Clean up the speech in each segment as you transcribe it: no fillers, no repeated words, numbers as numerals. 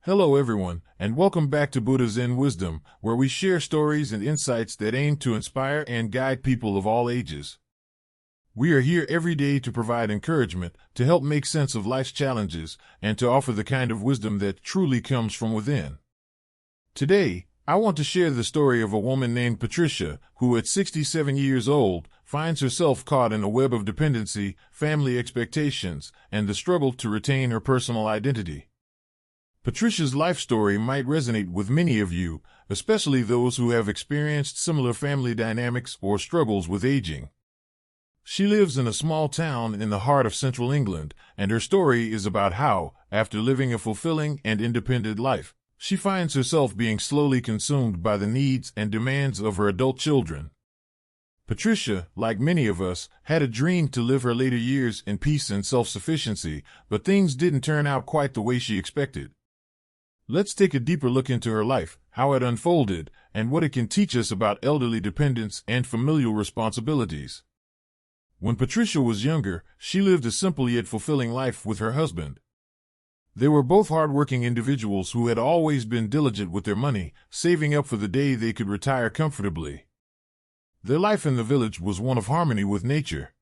Hello everyone, and welcome back to Buddha's Zen Wisdom, where we share stories and insights that aim to inspire and guide people of all ages. We are here every day to provide encouragement, to help make sense of life's challenges, and to offer the kind of wisdom that truly comes from within. Today, I want to share the story of a woman named Patricia, who at 67 years old, finds herself caught in a web of dependency, family expectations, and the struggle to retain her personal identity. Patricia's life story might resonate with many of you, especially those who have experienced similar family dynamics or struggles with aging. She lives in a small town in the heart of central England, and her story is about how, after living a fulfilling and independent life, she finds herself being slowly consumed by the needs and demands of her adult children. Patricia, like many of us, had a dream to live her later years in peace and self-sufficiency, but things didn't turn out quite the way she expected. Let's take a deeper look into her life, how it unfolded, and what it can teach us about elderly dependence and familial responsibilities. When Patricia was younger, she lived a simple yet fulfilling life with her husband. They were both hard-working individuals who had always been diligent with their money, saving up for the day they could retire comfortably. Their life in the village was one of harmony with nature.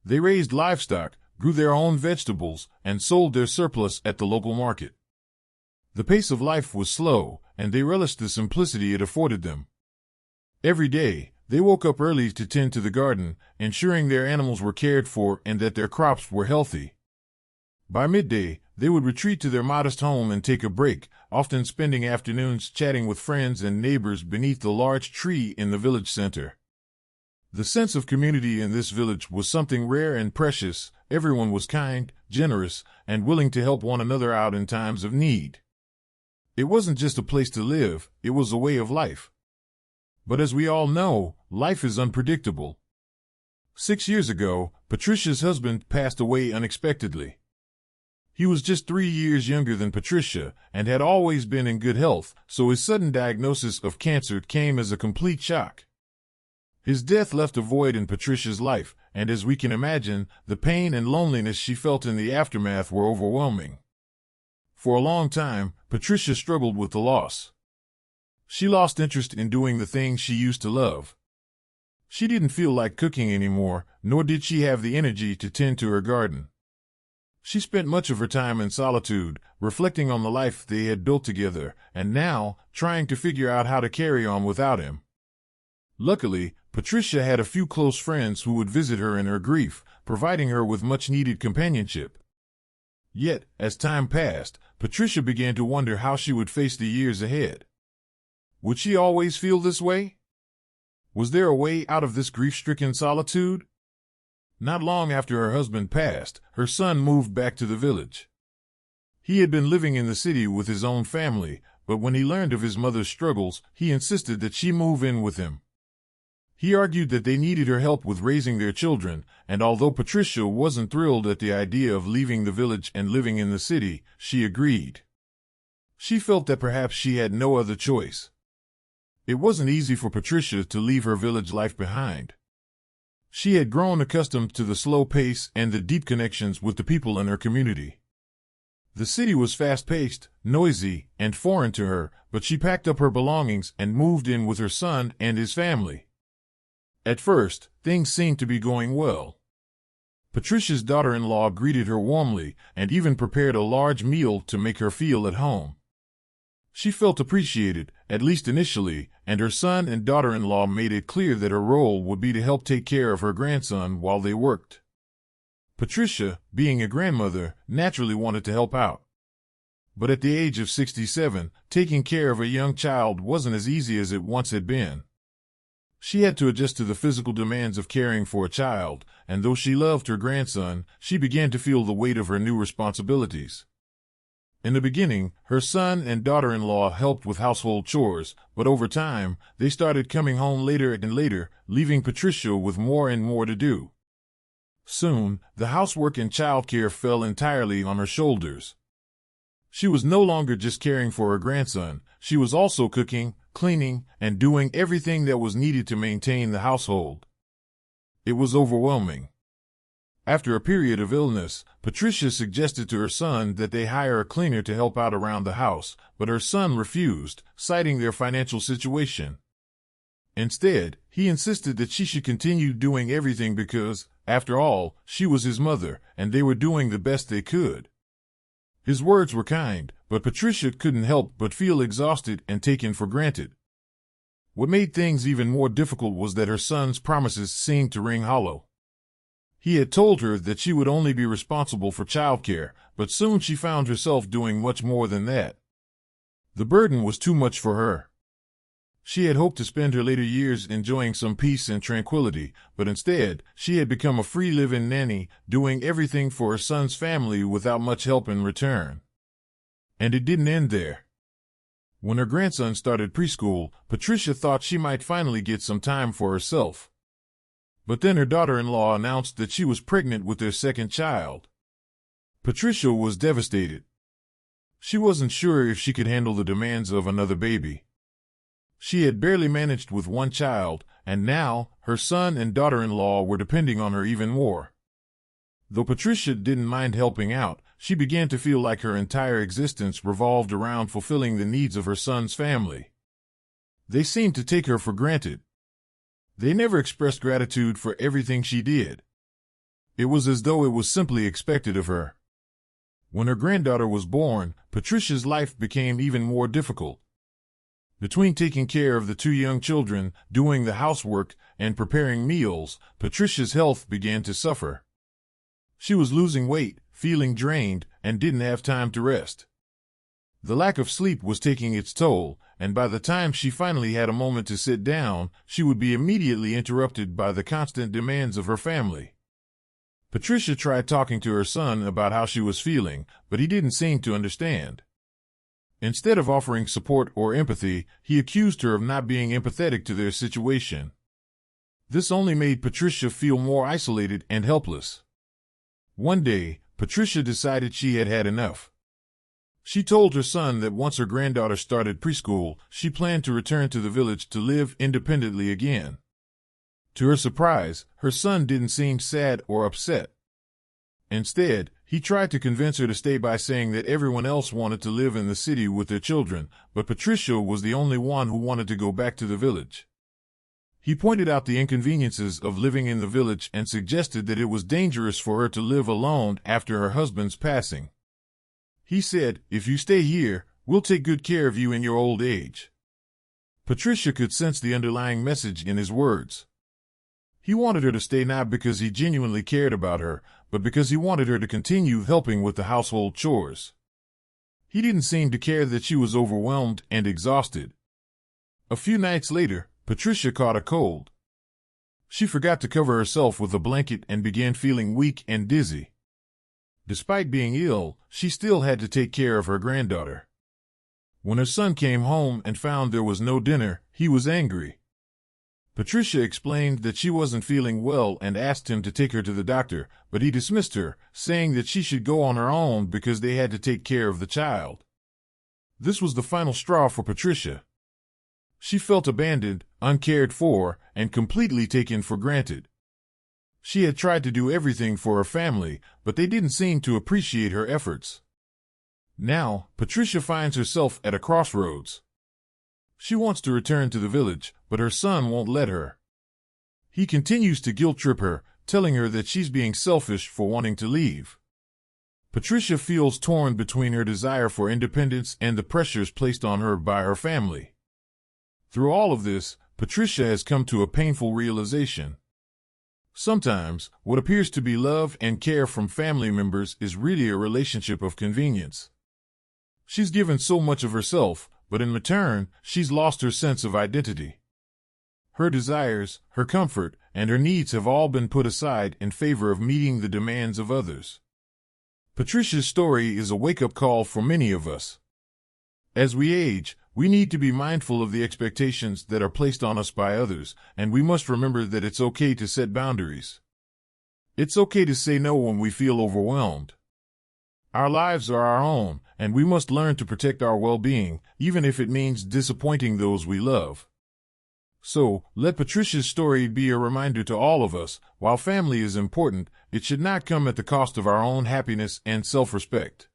They raised livestock, grew their own vegetables, and sold their surplus at the local market. The pace of life was slow, and they relished the simplicity it afforded them. Every day, they woke up early to tend to the garden, ensuring their animals were cared for and that their crops were healthy. By midday, they would retreat to their modest home and take a break, often spending afternoons chatting with friends and neighbors beneath the large tree in the village center. The sense of community in this village was something rare and precious. Everyone was kind, generous, and willing to help one another out in times of need. It wasn't just a place to live, it was a way of life. But as we all know, life is unpredictable. 6 years ago, Patricia's husband passed away unexpectedly. He was just 3 years younger than Patricia and had always been in good health, so his sudden diagnosis of cancer came as a complete shock. His death left a void in Patricia's life, and as we can imagine, the pain and loneliness she felt in the aftermath were overwhelming. For a long time, Patricia struggled with the loss. She lost interest in doing the things she used to love. She didn't feel like cooking anymore, nor did she have the energy to tend to her garden. She spent much of her time in solitude, reflecting on the life they had built together, and now, trying to figure out how to carry on without him. Luckily, Patricia had a few close friends who would visit her in her grief, providing her with much-needed companionship. Yet, as time passed, Patricia began to wonder how she would face the years ahead. Would she always feel this way? Was there a way out of this grief-stricken solitude? Not long after her husband passed, her son moved back to the village. He had been living in the city with his own family, but when he learned of his mother's struggles, he insisted that she move in with him. He argued that they needed her help with raising their children, and although Patricia wasn't thrilled at the idea of leaving the village and living in the city, she agreed. She felt that perhaps she had no other choice. It wasn't easy for Patricia to leave her village life behind. She had grown accustomed to the slow pace and the deep connections with the people in her community. The city was fast-paced, noisy, and foreign to her, but she packed up her belongings and moved in with her son and his family. At first, things seemed to be going well. Patricia's daughter-in-law greeted her warmly and even prepared a large meal to make her feel at home. She felt appreciated, at least initially, and her son and daughter-in-law made it clear that her role would be to help take care of her grandson while they worked. Patricia, being a grandmother, naturally wanted to help out. But at the age of 67, taking care of a young child wasn't as easy as it once had been. She had to adjust to the physical demands of caring for a child, and though she loved her grandson, she began to feel the weight of her new responsibilities. In the beginning, her son and daughter-in-law helped with household chores, but over time, they started coming home later and later, leaving Patricia with more and more to do. Soon, the housework and childcare fell entirely on her shoulders. She was no longer just caring for her grandson, she was also cooking, cleaning, and doing everything that was needed to maintain the household. It was overwhelming. After a period of illness, Patricia suggested to her son that they hire a cleaner to help out around the house, but her son refused, citing their financial situation. Instead, he insisted that she should continue doing everything because, after all, she was his mother, and they were doing the best they could. His words were kind, but Patricia couldn't help but feel exhausted and taken for granted. What made things even more difficult was that her son's promises seemed to ring hollow. He had told her that she would only be responsible for childcare, but soon she found herself doing much more than that. The burden was too much for her. She had hoped to spend her later years enjoying some peace and tranquility, but instead, she had become a free-living nanny, doing everything for her son's family without much help in return. And it didn't end there. When her grandson started preschool, Patricia thought she might finally get some time for herself. But then her daughter-in-law announced that she was pregnant with their second child. Patricia was devastated. She wasn't sure if she could handle the demands of another baby. She had barely managed with one child, and now her son and daughter-in-law were depending on her even more. Though Patricia didn't mind helping out, she began to feel like her entire existence revolved around fulfilling the needs of her son's family. They seemed to take her for granted. They never expressed gratitude for everything she did. It was as though it was simply expected of her. When her granddaughter was born, Patricia's life became even more difficult. Between taking care of the two young children, doing the housework, and preparing meals, Patricia's health began to suffer. She was losing weight, feeling drained, and didn't have time to rest. The lack of sleep was taking its toll, and by the time she finally had a moment to sit down, she would be immediately interrupted by the constant demands of her family. Patricia tried talking to her son about how she was feeling, but he didn't seem to understand. Instead of offering support or empathy, he accused her of not being empathetic to their situation. This only made Patricia feel more isolated and helpless. One day, Patricia decided she had had enough. She told her son that once her granddaughter started preschool, she planned to return to the village to live independently again. To her surprise, her son didn't seem sad or upset. Instead, he tried to convince her to stay by saying that everyone else wanted to live in the city with their children, but Patricia was the only one who wanted to go back to the village. He pointed out the inconveniences of living in the village and suggested that it was dangerous for her to live alone after her husband's passing. He said, "If you stay here, we'll take good care of you in your old age." Patricia could sense the underlying message in his words. He wanted her to stay not because he genuinely cared about her, but because he wanted her to continue helping with the household chores. He didn't seem to care that she was overwhelmed and exhausted. A few nights later, Patricia caught a cold. She forgot to cover herself with a blanket and began feeling weak and dizzy. Despite being ill, she still had to take care of her granddaughter. When her son came home and found there was no dinner, he was angry. Patricia explained that she wasn't feeling well and asked him to take her to the doctor, but he dismissed her, saying that she should go on her own because they had to take care of the child. This was the final straw for Patricia. She felt abandoned, uncared for, and completely taken for granted. She had tried to do everything for her family, but they didn't seem to appreciate her efforts. Now, Patricia finds herself at a crossroads. She wants to return to the village, but her son won't let her. He continues to guilt-trip her, telling her that she's being selfish for wanting to leave. Patricia feels torn between her desire for independence and the pressures placed on her by her family. Through all of this, Patricia has come to a painful realization. Sometimes, what appears to be love and care from family members is really a relationship of convenience. She's given so much of herself, but in return, she's lost her sense of identity. Her desires, her comfort, and her needs have all been put aside in favor of meeting the demands of others. Patricia's story is a wake-up call for many of us. As we age, we need to be mindful of the expectations that are placed on us by others, and we must remember that it's okay to set boundaries. It's okay to say no when we feel overwhelmed. Our lives are our own, and we must learn to protect our well-being, even if it means disappointing those we love. So, let Patricia's story be a reminder to all of us, while family is important, it should not come at the cost of our own happiness and self-respect.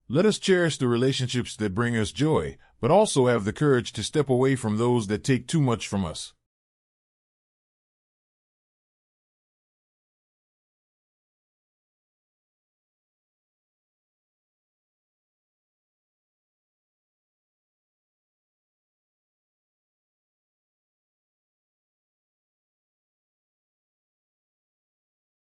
Let us cherish the relationships that bring us joy, but also have the courage to step away from those that take too much from us.